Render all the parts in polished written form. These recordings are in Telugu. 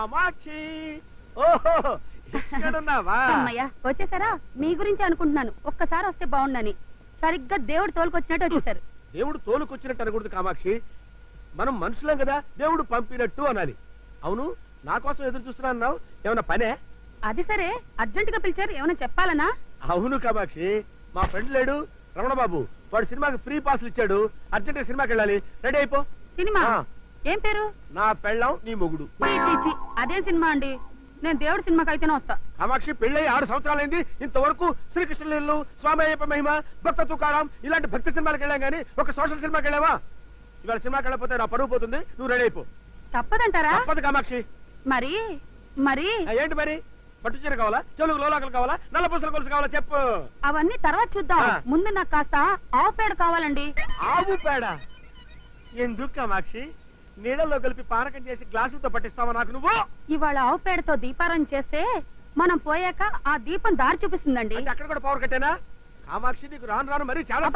కామాక్షి ఓహో ఇక్కడున్నావా? అమ్మయ్య వచ్చేసారా? మీ గురించి అనుకుంటున్నాను, ఒక్కసారి వస్తే బాగుండని. సరిగ్గా దేవుడు తోలుకొచ్చినట్టు వచ్చేసారు. దేవుడు తోలుకొచ్చినట్టు అనకూడదు కామాక్షి, మనం మనుషులం కదా, దేవుడు పంపినట్టు అనాలి. అవును, నా కోసం ఎదురు చూస్తున్నా అన్నావు, ఏమన్నా పనే? అది సరే, అర్జెంట్ గా పిలిచారు, ఏమైనా చెప్పాలనా? అవును కామాక్షి, మా ఫ్రెండ్ లేడు రమణబాబు, వాడు సినిమాకి ఫ్రీ పాస్లు ఇచ్చాడు, అర్జెంట్ గా సినిమాకి వెళ్ళాలి, రెడీ అయిపో. సినిమా ఏం పేరు? నా పెళ్ళాం నీ మొగుడు. అదే సినిమా అండి, నేను దేవుడి సినిమాకి అయితేనే వస్తా. కామాక్షి, పెళ్ళై 6 సంవత్సరాలైంది, ఇంతవరకు శ్రీకృష్ణలీలు, స్వామి అయ్యప్ప మహిమ, భక్త తుకారాం ఇలాంటి భక్తి సినిమాలకు వెళ్ళాం గానీ ఒక సోషల్ సినిమాకి వెళ్ళావా? ఇవాళ సినిమాకి వెళ్ళకపోతే నా పరువు పోతుంది, నువ్వు రెడీ అయిపో. తప్పదంటారా? తప్పదు కామాక్షి. మరి మరి ఏంటి మరి? పట్టు చీర కావాలా, చెలుగు లోలాకలు కావాలా, నల్ల పూసల కొలుసు కావాలా చెప్పు. అవన్నీ తర్వాత చూద్దాం, ముందు నాకు కాస్త ఆవు పేడ కావాలండి. ఆవు పేడ ఎందుకు కామాక్షి? నీళ్ళల్లో కలిపి పానకం చేసి గ్లాసులతో పట్టిస్తావా నాకు నువ్వు? ఇవాళ ఆవు పేడతో దీపారం చేస్తే మనం పోయాక ఆ దీపం దారి చూపిస్తుందండి. అక్కడ కూడా పవర్ కట్టేనా? కామాక్షి, నీకు రాను రాను మరి చాలా.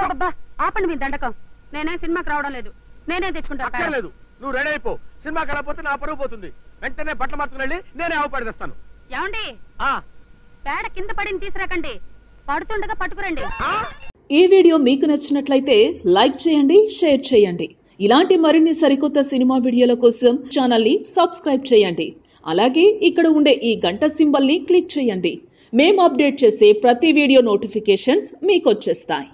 ఆపండి మీ దండకం, నేనే సినిమాకి రావడం లేదు, నేనే తెచ్చుకుంటా. లేదు, నువ్వు రెడీ అయిపో, సినిమాకి వెళ్ళకపోతే నా పరువు పోతుంది. వెంటనే బట్టలు మార్చుకుని వెళ్ళి నేనే ఆవు పేడ తెస్తాను. ఏమండి, పేడ కింద పడింది తీసుకురాకండి, పడుతుండగా పట్టుకురండి. ఈ వీడియో మీకు నచ్చినట్లయితే లైక్ చేయండి, షేర్ చేయండి. ఇలాంటి మరిన్ని సరికొత్త సినిమా వీడియోల కోసం ఛానల్ ని సబ్స్క్రైబ్ చేయండి. అలాగే ఇక్కడ ఉండే ఈ గంట సింబల్ ని క్లిక్ చేయండి. మేము అప్డేట్ చేసే ప్రతి వీడియో నోటిఫికేషన్స్ మీకు వచ్చేస్తాయి.